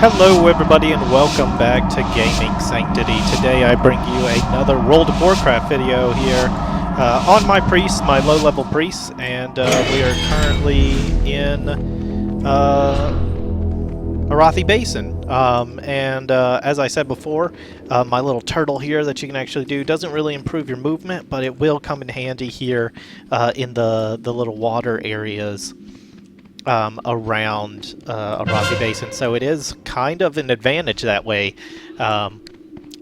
Hello everybody and welcome back to Gaming Sanctity. Today I bring you another World of Warcraft video here on my priest, my low-level priest, and we are currently in Arathi Basin. As I said before, my little turtle here that you can actually do doesn't really improve your movement, but it will come in handy here in the little water areas around Arathi Basin, so it is kind of an advantage that way,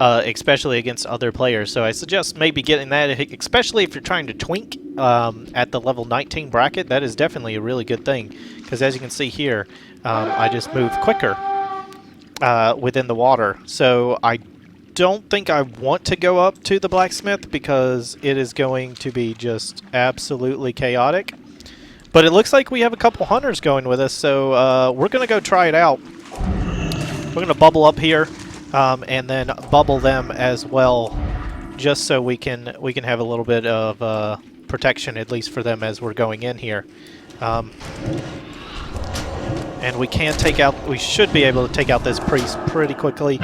especially against other players. So I suggest maybe getting that, especially if you're trying to twink at the level 19 bracket. That is definitely a really good thing, because as you can see here, I just move quicker within the water. So I don't think I want to go up to the blacksmith because it is going to be just absolutely chaotic. But it looks like we have a couple hunters going with us, so we're going to go try it out. We're going to bubble up here, and then bubble them as well, just so we can have a little bit of protection, at least for them as we're going in here. And we can take out, we should be able to take out this priest pretty quickly.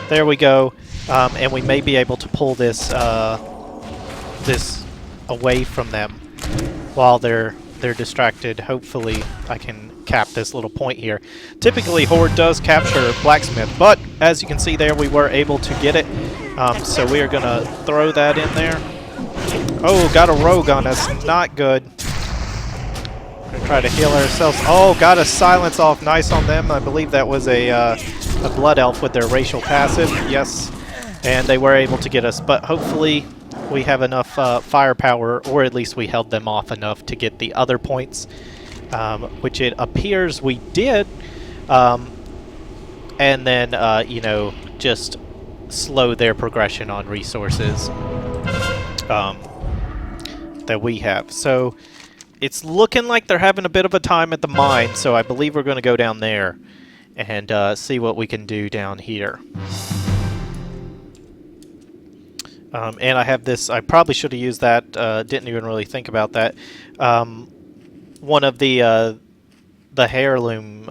There we go, and we may be able to pull this this away from them while they're distracted. Hopefully I can cap this little point here. Typically Horde does capture blacksmith, but as you can see there, we were able to get it. So we are gonna throw that in there. Oh, got a rogue on us, not good. We're gonna try to heal ourselves. Oh, got a silence off, nice on them. I believe that was a blood elf with their racial passive, yes, and they were able to get us, but hopefully we have enough firepower, or at least we held them off enough to get the other points, which it appears we did, and then, you know, just slow their progression on resources that we have. So it's looking like they're having a bit of a time at the mine, so I believe we're going to go down there and see what we can do down here. And I have this, I probably should have used that, didn't even really think about that. One of the heirloom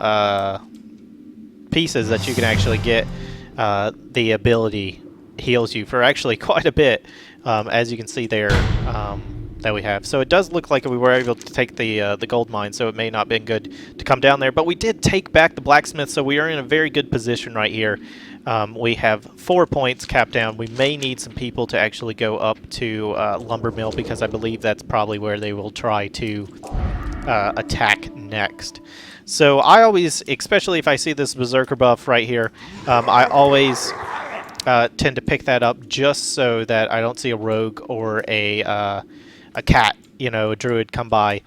pieces that you can actually get, the ability heals you for actually quite a bit, as you can see there, that we have. So it does look like we were able to take the gold mine, so it may not have been good to come down there, but we did take back the blacksmith, so we are in a very good position right here. We have 4 points capped down. We may need some people to actually go up to Lumber Mill, because I believe that's probably where they will try to attack next. So I always, especially if I see this Berserker buff right here, I always tend to pick that up just so that I don't see a rogue or a cat, you know, a druid come by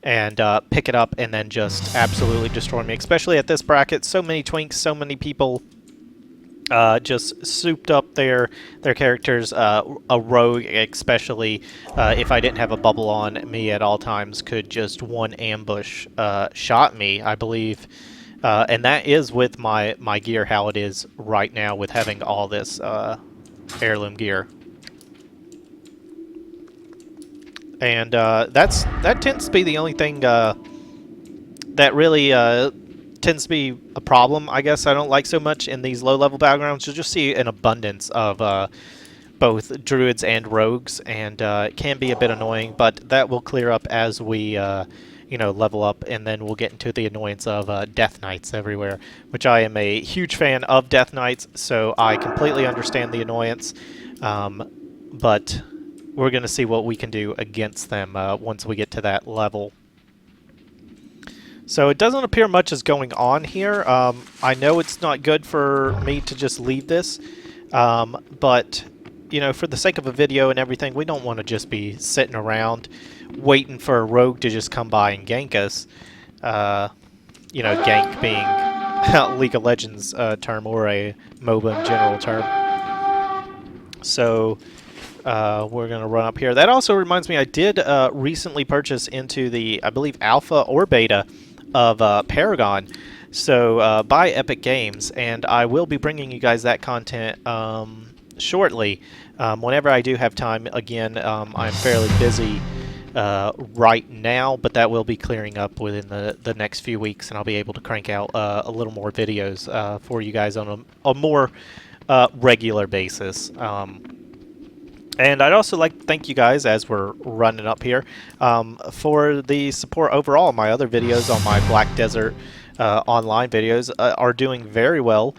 and pick it up and then just absolutely destroy me. Especially at this bracket, so many twinks, so many people just souped up their characters. A rogue, especially if I didn't have a bubble on me at all times, could just one ambush shot me, I believe. And that is with my gear how it is right now, with having all this heirloom gear. And that tends to be the only thing that really tends to be a problem, I guess, I don't like so much in these low-level battlegrounds. You'll just see an abundance of both druids and rogues, and it can be a bit annoying, but that will clear up as we you know, level up, and then we'll get into the annoyance of Death Knights everywhere, which I am a huge fan of Death Knights, so I completely understand the annoyance, but we're going to see what we can do against them once we get to that level. So it doesn't appear much is going on here. I know it's not good for me to just leave this, but, you know, for the sake of a video and everything, we don't want to just be sitting around waiting for a rogue to just come by and gank us. You know, gank being a League of Legends term, or a MOBA in general term. So we're going to run up here. That also reminds me, I did recently purchase into the, I believe, alpha or beta of Paragon, so by Epic Games, and I will be bringing you guys that content shortly, whenever I do have time. Again, I'm fairly busy right now, but that will be clearing up within the next few weeks, and I'll be able to crank out a little more videos for you guys on a more regular basis. And I'd also like to thank you guys as we're running up here for the support overall. My other videos on my Black Desert online videos are doing very well.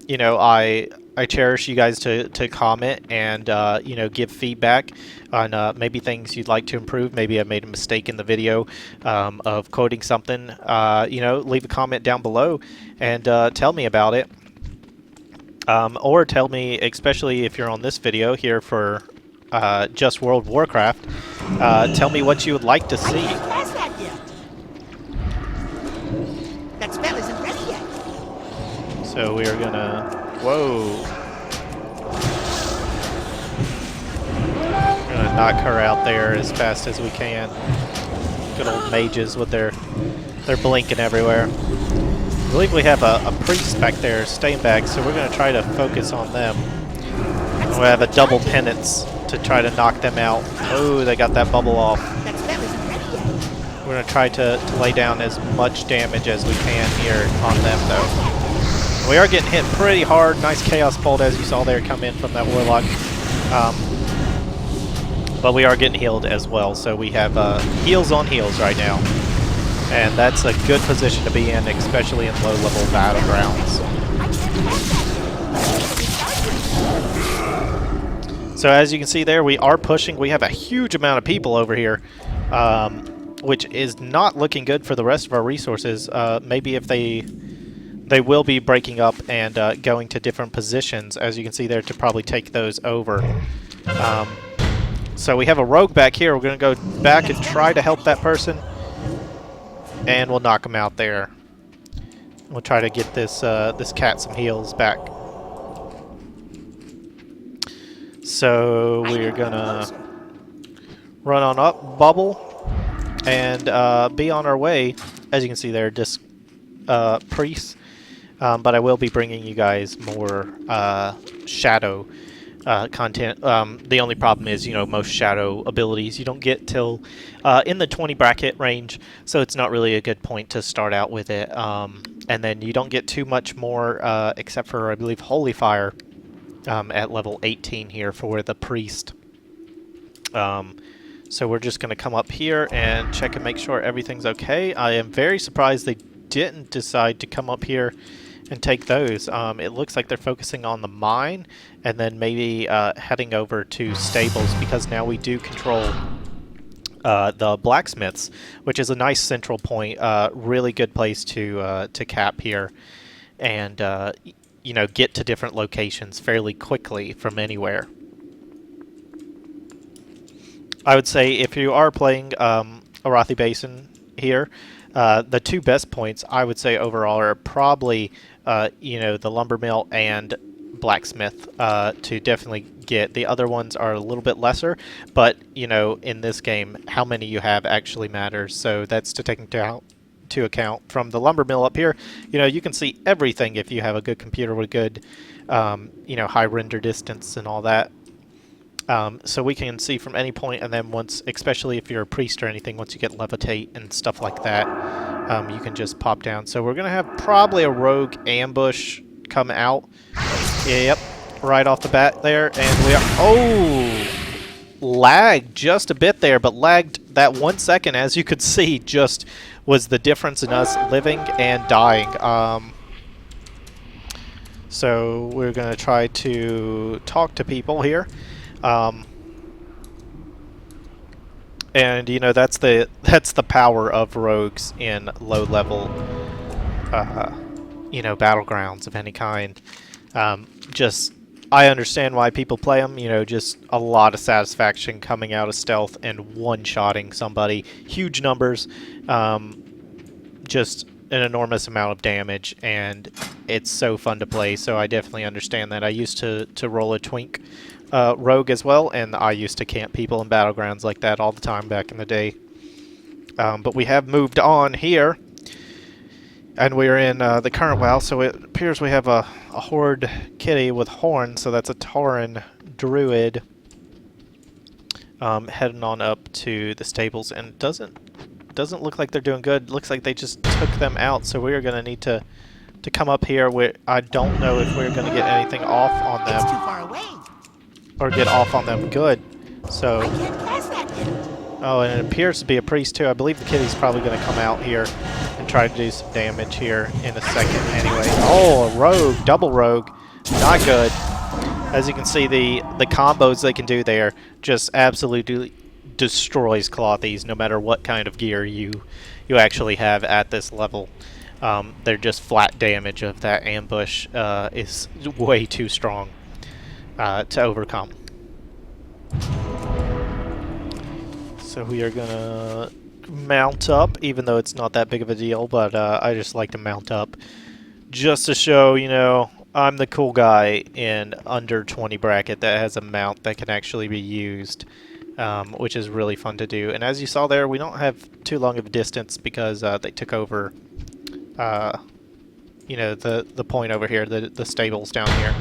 You know, I cherish you guys to comment and you know, give feedback on maybe things you'd like to improve. Maybe I made a mistake in the video of quoting something. You know, leave a comment down below and tell me about it. Or tell me, especially if you're on this video here for just World of Warcraft, tell me what you would like to see. I can't cast that yet. That spell isn't ready yet. So we are gonna... Whoa! We're gonna knock her out there as fast as we can. Good old mages with their blinking everywhere. I believe we have a priest back there staying back, so we're going to try to focus on them. And we have a double penance to try to knock them out. Oh, they got that bubble off. That spell isn't ready yet. We're going to try to lay down as much damage as we can here on them, though. We are getting hit pretty hard. Nice Chaos Bolt, as you saw there, come in from that Warlock. But we are getting healed as well, so we have heals on heals right now. And that's a good position to be in, especially in low-level Battlegrounds. So as you can see there, we are pushing. We have a huge amount of people over here, which is not looking good for the rest of our resources. Maybe if they will be breaking up and going to different positions, as you can see there, to probably take those over. So we have a rogue back here. We're going to go back and try to help that person. And we'll knock him out there. We'll try to get this this cat some heals back. So we're gonna run on up, bubble, and be on our way. As you can see there, just priests. But I will be bringing you guys more shadow content. The only problem is, you know, most shadow abilities you don't get till in the 20 bracket range, so it's not really a good point to start out with it. And then you don't get too much more except for, I believe, Holy Fire at level 18 here for the priest. So we're just going to come up here and check and make sure everything's okay. I am very surprised they didn't decide to come up here and take those. It looks like they're focusing on the mine and then maybe heading over to stables, because now we do control the blacksmiths, which is a nice central point. Really good place to cap here and you know, get to different locations fairly quickly from anywhere. I would say if you are playing Arathi Basin here, the two best points I would say overall are probably you know, the lumber mill and blacksmith to definitely get. The other ones are a little bit lesser, but you know, in this game, how many you have actually matters. So that's to take into account. From the lumber mill up here, you know, you can see everything if you have a good computer with good you know, high render distance and all that. So we can see from any point, and then once, especially if you're a priest or anything, once you get levitate and stuff like that, you can just pop down. So we're going to have probably a rogue ambush come out. Yep, right off the bat there. And we are... Oh! Lagged just a bit there, but lagged that 1 second, as you could see, just was the difference in us living and dying. So we're going to try to talk to people here. And you know, that's the power of rogues in low level you know, battlegrounds of any kind. Just, I understand why people play them, you know, just a lot of satisfaction coming out of stealth and one-shotting somebody. Huge numbers, just an enormous amount of damage, and it's so fun to play, so I definitely understand that. I used to roll a twink rogue as well, and I used to camp people in battlegrounds like that all the time back in the day. But we have moved on here, and we're in the current WoW, so it appears we have a horde kitty with horns, so that's a Tauren druid. heading on up to the stables, and doesn't look like they're doing good. Looks like they just took them out, so we are going to need to come up here. Where I don't know if we're going to get anything off on them. It's too far away. Or get off on them good. So, I can't cast that yet. oh, and it appears to be a priest too. I believe the kitty's probably going to come out here and try to do some damage here in a second anyway. Oh, a rogue, double rogue. Not good. As you can see, the combos they can do there just absolutely destroys Clothies no matter what kind of gear you actually have at this level. They're just flat damage of that ambush is way too strong to overcome. So we are gonna mount up, even though it's not that big of a deal, but I just like to mount up just to show, you know, I'm the cool guy in under 20 bracket that has a mount that can actually be used, which is really fun to do. And as you saw there, we don't have too long of a distance because they took over, you know, the point over here, the stables down here.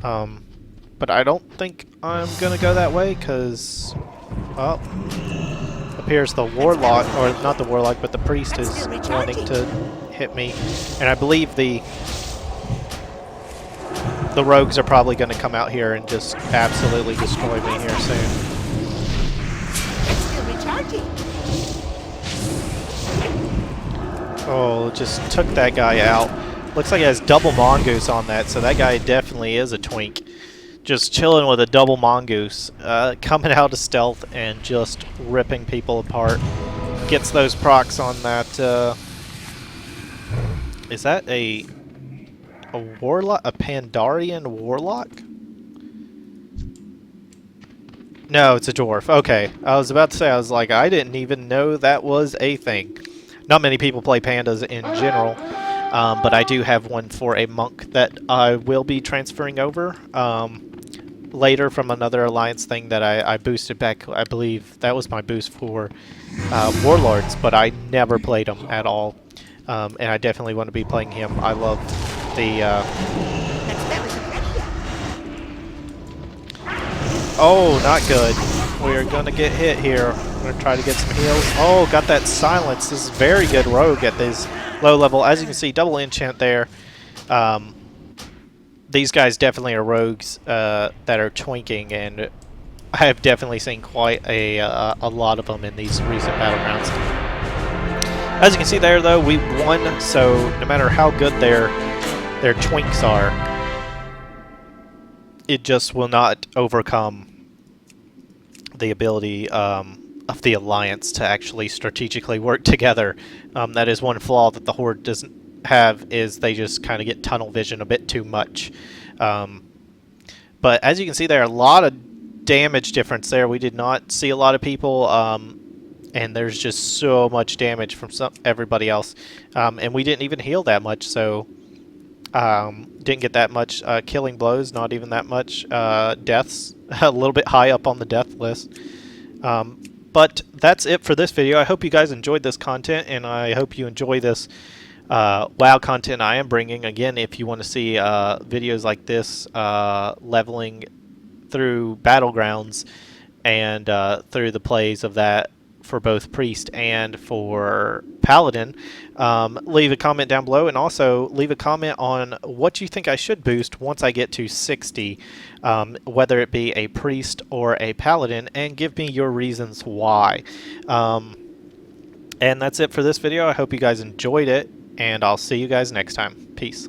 But I don't think I'm gonna go that way because, well, appears the warlock, or not the warlock, but the priest is wanting to hit me, and I believe the rogues are probably going to come out here and just absolutely destroy me here soon. It's still recharging. Oh, just took that guy out. Looks like it has double mongoose on that, so that guy definitely is a twink. Just chilling with a double mongoose, coming out of stealth and just ripping people apart. Gets those procs on that. Is that a warlock? A Pandarian warlock? No, it's a dwarf. Okay, I was about to say, I was like, I didn't even know that was a thing. Not many people play pandas in general, but I do have one for a monk that I will be transferring over later from another alliance thing that I boosted back. I believe that was my boost for warlords, but I never played him at all, and I definitely want to be playing him. I love the oh, not good. We're gonna get hit here. I'm gonna try to get some heals. Oh, got that silence. This is very good rogue at this low level. As you can see, double enchant there. These guys definitely are rogues that are twinking, and I have definitely seen quite a lot of them in these recent Battlegrounds. As you can see there, though, we won, so no matter how good their twinks are, it just will not overcome the ability of the Alliance to actually strategically work together. That is one flaw that the Horde doesn't have, is they just kind of get tunnel vision a bit too much. But as you can see there, a lot of damage difference there. We did not see a lot of people, and there's just so much damage from everybody else. And we didn't even heal that much, so didn't get that much killing blows, not even that much deaths. A little bit high up on the death list. But that's it for this video. I hope you guys enjoyed this content, and I hope you enjoy this WoW content I am bringing. Again, if you want to see videos like this, leveling through Battlegrounds and through the plays of that for both Priest and for Paladin, leave a comment down below, and also leave a comment on what you think I should boost once I get to 60, whether it be a Priest or a Paladin, and give me your reasons why. And that's it for this video. I hope you guys enjoyed it, and I'll see you guys next time. Peace.